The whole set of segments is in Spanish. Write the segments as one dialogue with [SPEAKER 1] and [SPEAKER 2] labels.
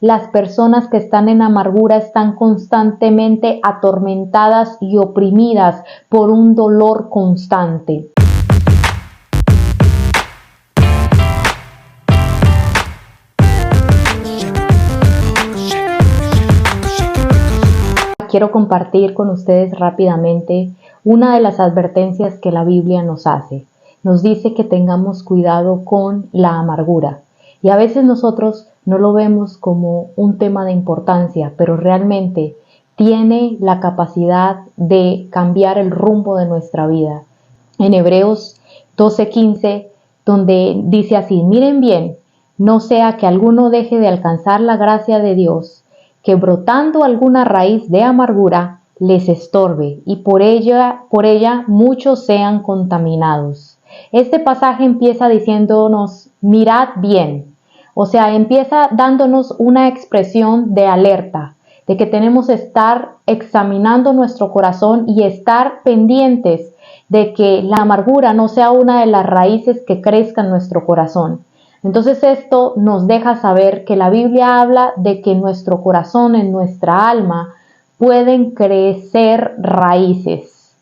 [SPEAKER 1] Las personas que están en amargura están constantemente atormentadas y oprimidas por un dolor constante. Quiero compartir con ustedes rápidamente una de las advertencias que la Biblia nos hace. Nos dice que tengamos cuidado con la amargura. Y a veces nosotros no lo vemos como un tema de importancia, pero realmente tiene la capacidad de cambiar el rumbo de nuestra vida. En Hebreos 12:15, donde dice así: miren bien, no sea que alguno deje de alcanzar la gracia de Dios, que brotando alguna raíz de amargura les estorbe y por ella muchos sean contaminados. Este pasaje empieza diciéndonos: mirad bien. O sea, empieza dándonos una expresión de alerta, de que tenemos que estar examinando nuestro corazón y estar pendientes de que la amargura no sea una de las raíces que crezca en nuestro corazón. Entonces esto nos deja saber que la Biblia habla de que en nuestro corazón, en nuestra alma, pueden crecer raíces.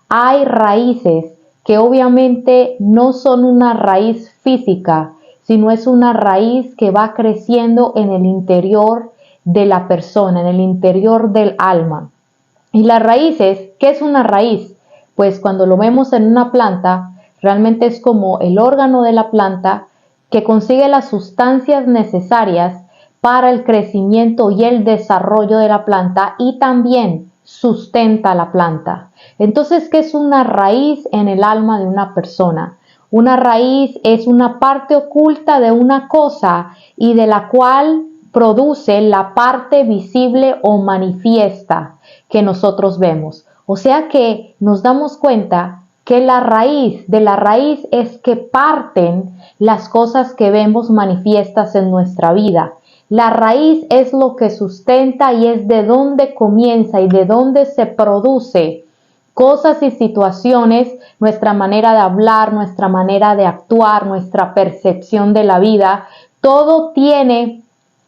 [SPEAKER 1] Hay raíces que obviamente no son una raíz física, sino es una raíz que va creciendo en el interior de la persona, en el interior del alma. Y las raíces, ¿qué es una raíz? Pues cuando lo vemos en una planta, realmente es como el órgano de la planta que consigue las sustancias necesarias para el crecimiento y el desarrollo de la planta y también sustenta la planta. Entonces, ¿qué es una raíz en el alma de una persona? Una raíz es una parte oculta de una cosa y de la cual produce la parte visible o manifiesta que nosotros vemos. O sea que nos damos cuenta que de la raíz es que parten las cosas que vemos manifiestas en nuestra vida. La raíz es lo que sustenta y es de donde comienza y de donde se produce cosas y situaciones, nuestra manera de hablar, nuestra manera de actuar, nuestra percepción de la vida. Todo tiene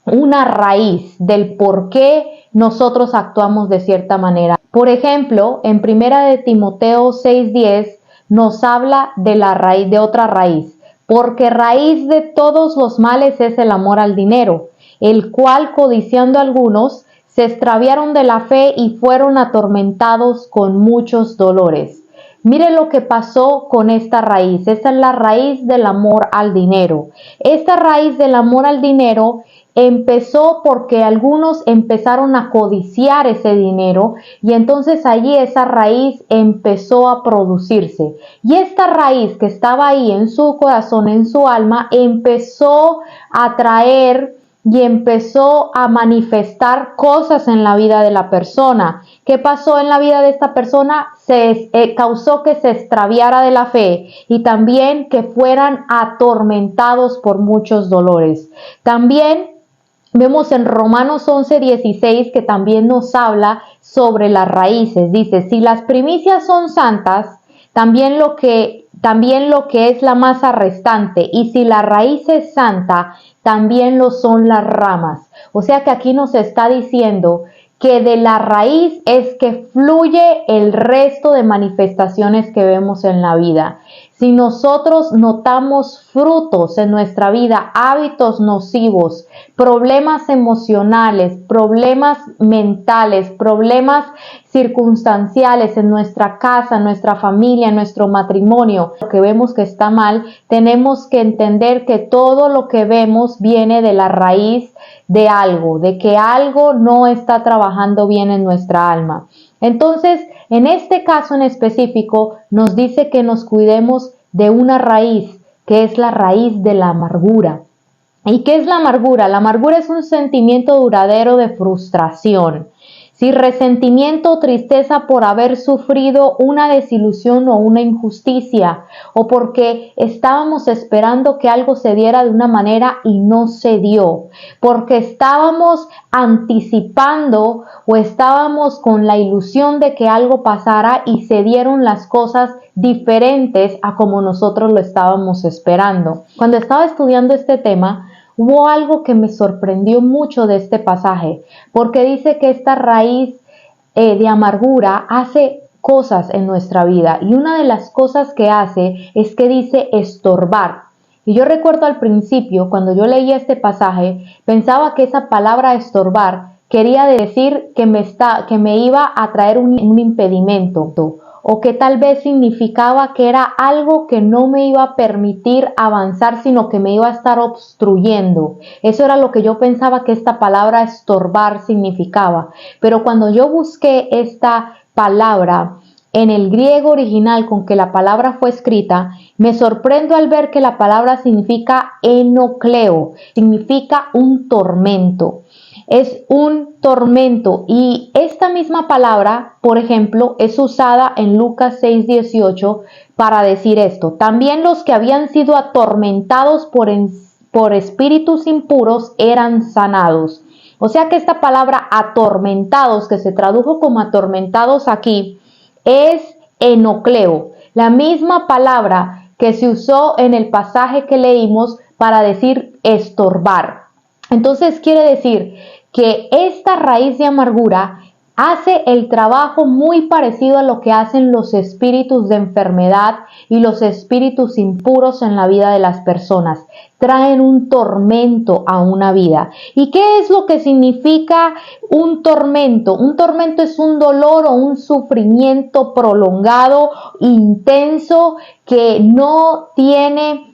[SPEAKER 1] una raíz del por qué nosotros actuamos de cierta manera. Por ejemplo, en 1 de Timoteo 6:10 nos habla de otra raíz, porque raíz de todos los males es el amor al dinero, el cual codiciando algunos se extraviaron de la fe y fueron atormentados con muchos dolores. Mire lo que pasó con esta raíz. Esta es la raíz del amor al dinero. Esta raíz del amor al dinero empezó porque algunos empezaron a codiciar ese dinero y entonces allí esa raíz empezó a producirse. Y esta raíz que estaba ahí en su corazón, en su alma, empezó a traer y empezó a manifestar cosas en la vida de la persona. ¿Qué pasó en la vida de esta persona? Causó que se extraviara de la fe y también que fueran atormentados por muchos dolores. También vemos en Romanos 11:16 que también nos habla sobre las raíces. Dice: si las primicias son santas, también lo que es la masa restante, y si la raíz es santa, también lo son las ramas. O sea que aquí nos está diciendo que de la raíz es que fluye el resto de manifestaciones que vemos en la vida. Si nosotros notamos frutos en nuestra vida, hábitos nocivos, problemas emocionales, problemas mentales, problemas circunstanciales en nuestra casa, en nuestra familia, en nuestro matrimonio, lo que vemos que está mal, tenemos que entender que todo lo que vemos viene de la raíz de algo, de que algo no está trabajando bien en nuestra alma. Entonces, en este caso en específico, nos dice que nos cuidemos de una raíz, que es la raíz de la amargura. ¿Y qué es la amargura? La amargura es un sentimiento duradero de frustración, sí, resentimiento o tristeza por haber sufrido una desilusión o una injusticia, o porque estábamos esperando que algo se diera de una manera y no se dio, porque estábamos anticipando o estábamos con la ilusión de que algo pasara y se dieron las cosas diferentes a como nosotros lo estábamos esperando. Cuando estaba estudiando este tema, hubo algo que me sorprendió mucho de este pasaje, porque dice que esta raíz de amargura hace cosas en nuestra vida, y una de las cosas que hace es que dice estorbar. Y yo recuerdo al principio, cuando yo leía este pasaje, pensaba que esa palabra estorbar quería decir que me iba a traer un impedimento, o que tal vez significaba que era algo que no me iba a permitir avanzar, sino que me iba a estar obstruyendo. Eso era lo que yo pensaba que esta palabra estorbar significaba. Pero cuando yo busqué esta palabra en el griego original con que la palabra fue escrita, me sorprendo al ver que la palabra significa enocleo, significa un tormento. Es un tormento, y esta misma palabra, por ejemplo, es usada en Lucas 6:18 para decir esto: también los que habían sido atormentados por espíritus impuros eran sanados. O sea que esta palabra atormentados, que se tradujo como atormentados aquí, es enocleo, la misma palabra que se usó en el pasaje que leímos para decir estorbar. Entonces quiere decir que esta raíz de amargura hace el trabajo muy parecido a lo que hacen los espíritus de enfermedad y los espíritus impuros en la vida de las personas. Traen un tormento a una vida. ¿Y qué es lo que significa un tormento? Un tormento es un dolor o un sufrimiento prolongado, intenso, que no tiene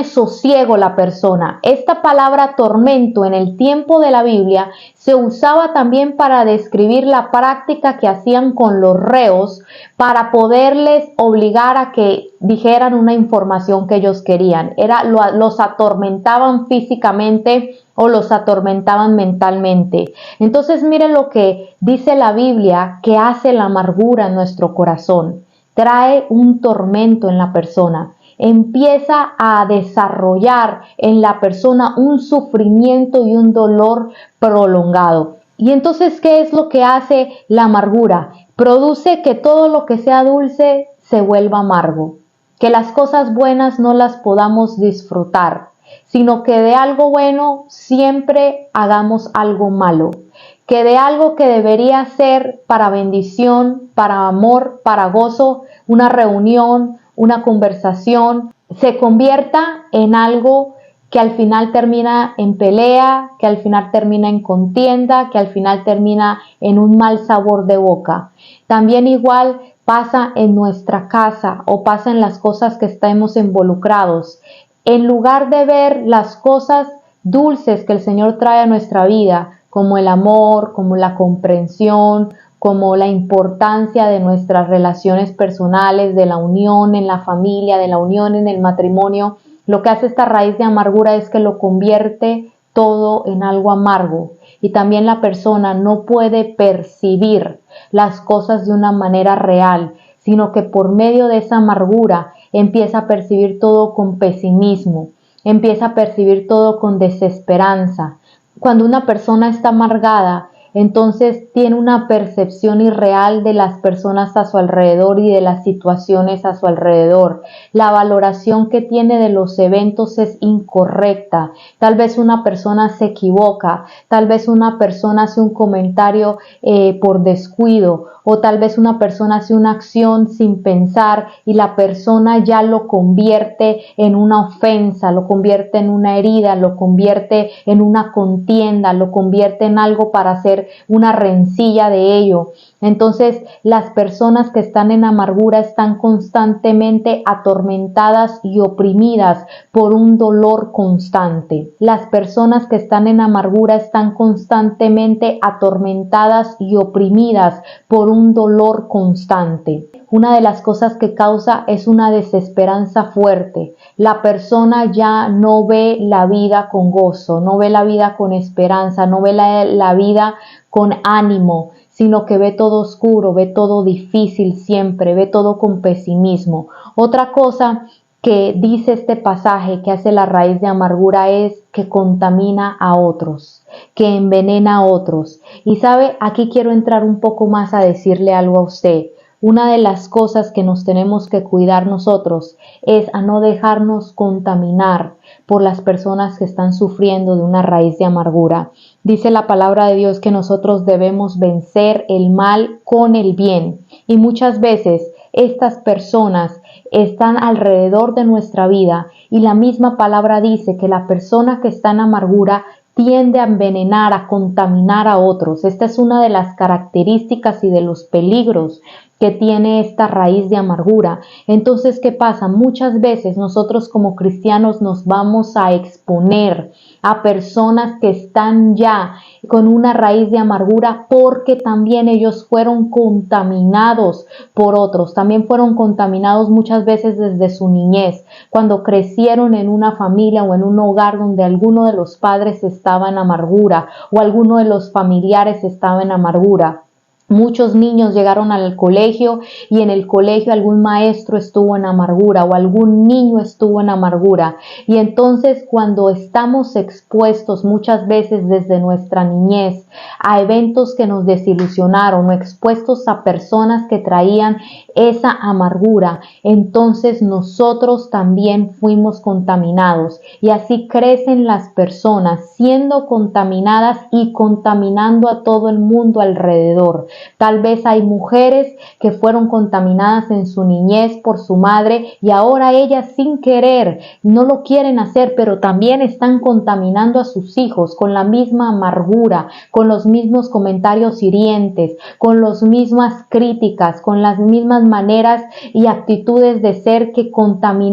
[SPEAKER 1] sosiego la persona. Esta palabra tormento en el tiempo de la Biblia se usaba también para describir la práctica que hacían con los reos para poderles obligar a que dijeran una información que ellos querían. Los atormentaban físicamente o los atormentaban mentalmente. Entonces miren lo que dice la Biblia que hace la amargura en nuestro corazón. Trae un tormento en la persona. Empieza a desarrollar en la persona un sufrimiento y un dolor prolongado. Y entonces, ¿qué es lo que hace la amargura? Produce que todo lo que sea dulce se vuelva amargo, que las cosas buenas no las podamos disfrutar, sino que de algo bueno siempre hagamos algo malo, que de algo que debería ser para bendición, para amor, para gozo, una reunión, una conversación, se convierta en algo que al final termina en pelea, que al final termina en contienda, que al final termina en un mal sabor de boca. También igual pasa en nuestra casa o pasa en las cosas que estamos involucrados. En lugar de ver las cosas dulces que el Señor trae a nuestra vida, como el amor, como la comprensión, como la importancia de nuestras relaciones personales, de la unión en la familia, de la unión en el matrimonio, lo que hace esta raíz de amargura es que lo convierte todo en algo amargo, y también la persona no puede percibir las cosas de una manera real, sino que por medio de esa amargura empieza a percibir todo con pesimismo, empieza a percibir todo con desesperanza. Cuando una persona está amargada, entonces tiene una percepción irreal de las personas a su alrededor y de las situaciones a su alrededor. La valoración que tiene de los eventos es incorrecta. Tal vez una persona se equivoca, tal vez una persona hace un comentario por descuido, o tal vez una persona hace una acción sin pensar y la persona ya lo convierte en una ofensa, lo convierte en una herida, lo convierte en una contienda, lo convierte en algo para hacer una rencilla de ello. Entonces, las personas que están en amargura están constantemente atormentadas y oprimidas por un dolor constante. Las personas que están en amargura están constantemente atormentadas y oprimidas por un dolor constante. Una de las cosas que causa es una desesperanza fuerte. La persona ya no ve la vida con gozo, no ve la vida con esperanza, no ve la vida con ánimo, sino que ve todo oscuro, ve todo difícil siempre, ve todo con pesimismo. Otra cosa que dice este pasaje que hace la raíz de amargura es que contamina a otros, que envenena a otros. Y sabe, aquí quiero entrar un poco más a decirle algo a usted. una de las cosas que nos tenemos que cuidar nosotros es a no dejarnos contaminar por las personas que están sufriendo de una raíz de amargura. Dice la palabra de Dios que nosotros debemos vencer el mal con el bien. Y muchas veces estas personas están alrededor de nuestra vida y la misma palabra dice que la persona que está en amargura tiende a envenenar, a contaminar a otros. Esta es una de las características y de los peligros que tiene esta raíz de amargura. Entonces, ¿qué pasa? Muchas veces nosotros como cristianos nos vamos a exponer a personas que están ya con una raíz de amargura porque también ellos fueron contaminados por otros, también fueron contaminados muchas veces desde su niñez, cuando crecieron en una familia o en un hogar donde alguno de los padres estaba en amargura o alguno de los familiares estaba en amargura. Muchos niños llegaron al colegio y en el colegio algún maestro estuvo en amargura o algún niño estuvo en amargura. Y entonces cuando estamos expuestos muchas veces desde nuestra niñez a eventos que nos desilusionaron o expuestos a personas que traían esa amargura, entonces nosotros también fuimos contaminados. Y así crecen las personas siendo contaminadas y contaminando a todo el mundo alrededor. Tal vez hay mujeres que fueron contaminadas en su niñez por su madre y ahora ellas sin querer, no lo quieren hacer, pero también están contaminando a sus hijos con la misma amargura, con los mismos comentarios hirientes, con las mismas críticas, con las mismas maneras y actitudes de ser que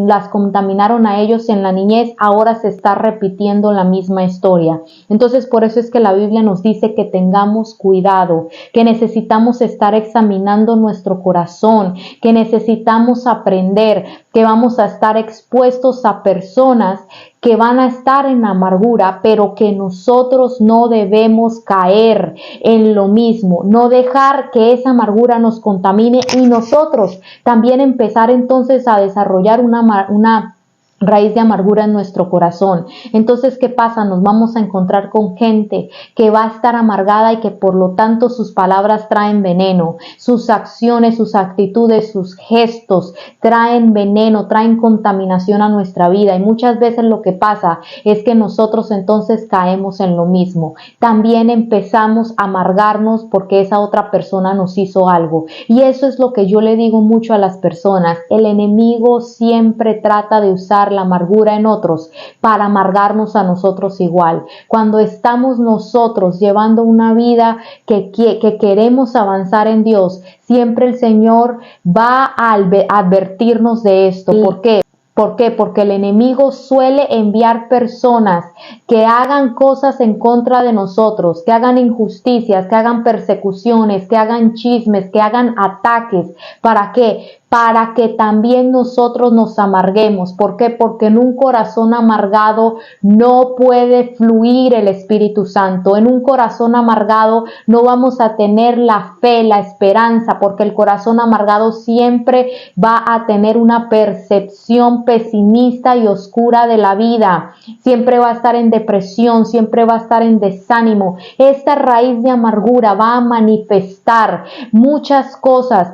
[SPEAKER 1] las contaminaron a ellos en la niñez. Ahora se está repitiendo la misma historia. Entonces, por eso es que la Biblia nos dice que tengamos cuidado, que necesitamos estar examinando nuestro corazón, que necesitamos aprender, que vamos a estar expuestos a personas que van a estar en amargura, pero que nosotros no debemos caer en lo mismo, no dejar que esa amargura nos contamine y nosotros también empezar entonces a desarrollar una raíz de amargura en nuestro corazón. Entonces, ¿qué pasa? Nos vamos a encontrar con gente que va a estar amargada y que por lo tanto sus palabras traen veneno, sus acciones, sus actitudes, sus gestos traen veneno, traen contaminación a nuestra vida. Y muchas veces lo que pasa es que nosotros entonces caemos en lo mismo. También empezamos a amargarnos porque esa otra persona nos hizo algo. Y eso es lo que yo le digo mucho a las personas. El enemigo siempre trata de usar la amargura en otros para amargarnos a nosotros igual. Cuando estamos nosotros llevando una vida que queremos avanzar en Dios, siempre el Señor va a advertirnos de esto. ¿Por qué? ¿Por qué? Porque el enemigo suele enviar personas que hagan cosas en contra de nosotros, que hagan injusticias, que hagan persecuciones, que hagan chismes, que hagan ataques. ¿Para qué? Para que también nosotros nos amarguemos. ¿Por qué? Porque en un corazón amargado no puede fluir el Espíritu Santo. En un corazón amargado no vamos a tener la fe, la esperanza, porque el corazón amargado siempre va a tener una percepción pesimista y oscura de la vida. Siempre va a estar en depresión, siempre va a estar en desánimo. Esta raíz de amargura va a manifestar muchas cosas,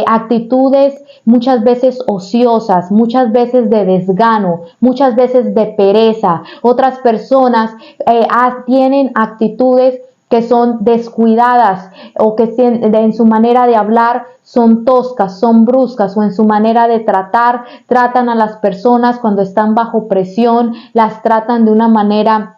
[SPEAKER 1] actitudes muchas veces ociosas, muchas veces de desgano, muchas veces de pereza. Otras personas tienen actitudes que son descuidadas o que en su manera de hablar son toscas, son bruscas, o en su manera de tratan a las personas cuando están bajo presión, las tratan de una manera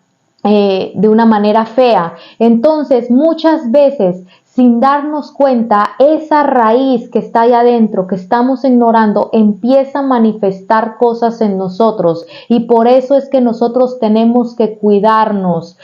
[SPEAKER 1] fea. Entonces, muchas veces, sin darnos cuenta, esa raíz que está ahí adentro, que estamos ignorando, empieza a manifestar cosas en nosotros. Y por eso es que nosotros tenemos que cuidarnos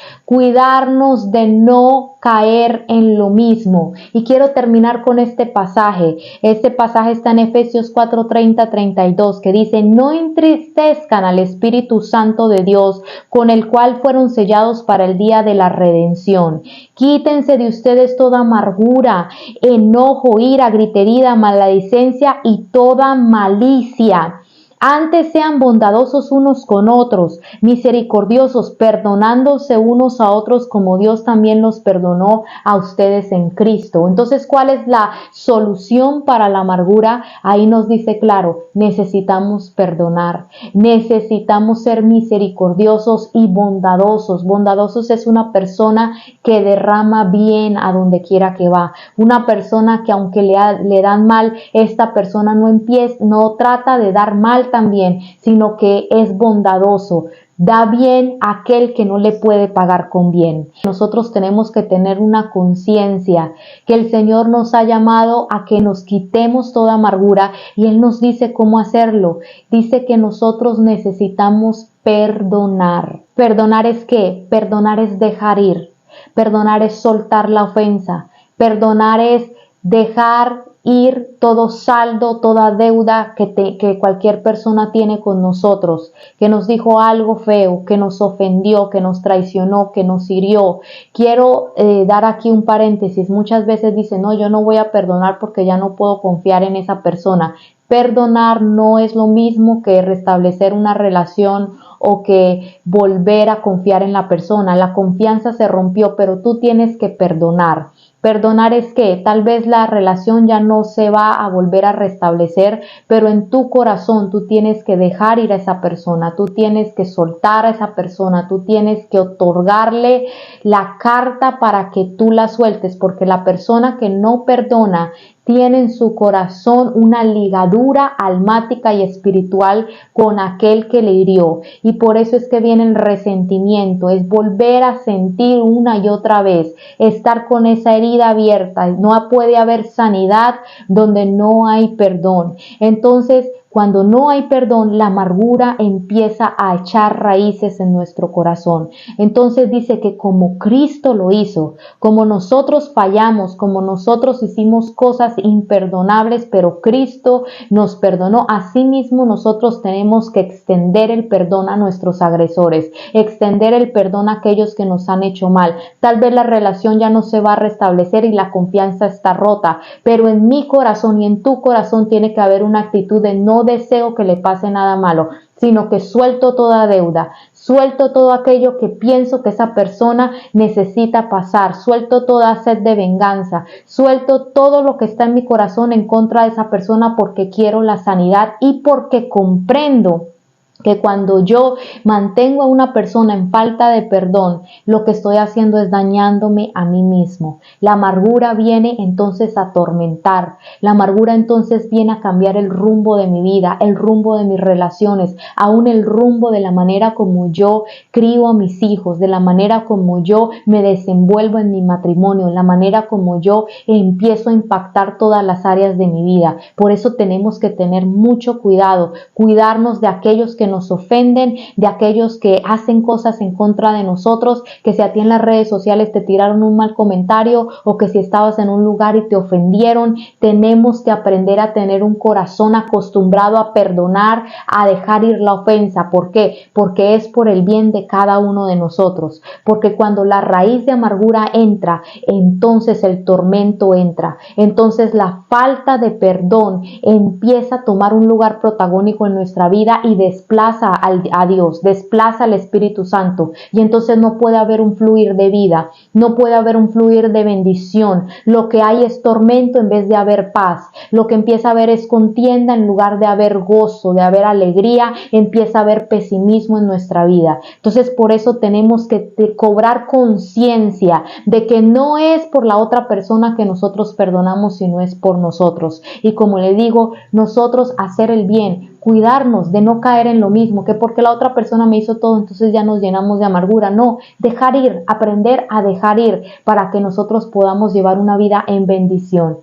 [SPEAKER 1] de no caer en lo mismo. Y quiero terminar con este pasaje. Este pasaje está en Efesios 4:30-32, que dice: no entristezcan al Espíritu Santo de Dios, con el cual fueron sellados para el día de la redención. Quítense de ustedes toda amargura, enojo, ira, gritería, maledicencia y toda malicia. Antes sean bondadosos unos con otros, misericordiosos, perdonándose unos a otros como Dios también los perdonó a ustedes en Cristo. Entonces, ¿cuál es la solución para la amargura? Ahí nos dice claro, necesitamos perdonar, necesitamos ser misericordiosos y bondadosos. Bondadosos es una persona que derrama bien a donde quiera que va, una persona que aunque le dan mal, esta persona no trata de dar mal también, sino que es bondadoso. Da bien a aquel que no le puede pagar con bien. Nosotros tenemos que tener una conciencia que el Señor nos ha llamado a que nos quitemos toda amargura y Él nos dice cómo hacerlo. Dice que nosotros necesitamos perdonar. ¿Perdonar es qué? Perdonar es dejar ir. Perdonar es soltar la ofensa. Perdonar es dejar ir todo saldo, toda deuda que cualquier persona tiene con nosotros, que nos dijo algo feo, que nos ofendió, que nos traicionó, que nos hirió. Quiero dar aquí un paréntesis. Muchas veces dicen, no, yo no voy a perdonar porque ya no puedo confiar en esa persona. Perdonar no es lo mismo que restablecer una relación o que volver a confiar en la persona. La confianza se rompió, pero tú tienes que perdonar. Perdonar es que tal vez la relación ya no se va a volver a restablecer, pero en tu corazón tú tienes que dejar ir a esa persona, tú tienes que soltar a esa persona, tú tienes que otorgarle la carta para que tú la sueltes, porque la persona que no perdona tiene en su corazón una ligadura almática y espiritual con aquel que le hirió. Y por eso es que viene el resentimiento, es volver a sentir una y otra vez, estar con esa herida abierta. No puede haber sanidad donde no hay perdón. Entonces, cuando no hay perdón, la amargura empieza a echar raíces en nuestro corazón. Entonces dice que como Cristo lo hizo, como nosotros fallamos, como nosotros hicimos cosas imperdonables, pero Cristo nos perdonó, asimismo nosotros tenemos que extender el perdón a nuestros agresores, extender el perdón a aquellos que nos han hecho mal. Tal vez la relación ya no se va a restablecer y la confianza está rota, pero en mi corazón y en tu corazón tiene que haber una actitud de no deseo que le pase nada malo, sino que suelto toda deuda, suelto todo aquello que pienso que esa persona necesita pasar, suelto toda sed de venganza, suelto todo lo que está en mi corazón en contra de esa persona porque quiero la sanidad y porque comprendo que cuando yo mantengo a una persona en falta de perdón, lo que estoy haciendo es dañándome a mí mismo. La amargura viene entonces a atormentar. La amargura entonces viene a cambiar el rumbo de mi vida, el rumbo de mis relaciones, aún el rumbo de la manera como yo crío a mis hijos, de la manera como yo me desenvuelvo en mi matrimonio, la manera como yo empiezo a impactar todas las áreas de mi vida. Por eso tenemos que tener mucho cuidado, cuidarnos de aquellos que nos ofenden, de aquellos que hacen cosas en contra de nosotros, que si a ti en las redes sociales te tiraron un mal comentario o que si estabas en un lugar y te ofendieron. Tenemos que aprender a tener un corazón acostumbrado a perdonar, a dejar ir la ofensa. ¿Por qué? Porque es por el bien de cada uno de nosotros, porque cuando la raíz de amargura entra, entonces el tormento entra, entonces la falta de perdón empieza a tomar un lugar protagónico en nuestra vida y desplaza a Dios, desplaza al Espíritu Santo y entonces no puede haber un fluir de vida, no puede haber un fluir de bendición. Lo que hay es tormento en vez de haber paz. Lo que empieza a haber es contienda en lugar de haber gozo, de haber alegría, empieza a haber pesimismo en nuestra vida. Entonces por eso tenemos que cobrar conciencia de que no es por la otra persona que nosotros perdonamos, sino es por nosotros. Y como le digo, nosotros hacer el bien, cuidarnos de no caer en lo mismo, que porque la otra persona me hizo todo, entonces ya nos llenamos de amargura. No, dejar ir, aprender a dejar ir para que nosotros podamos llevar una vida en bendición.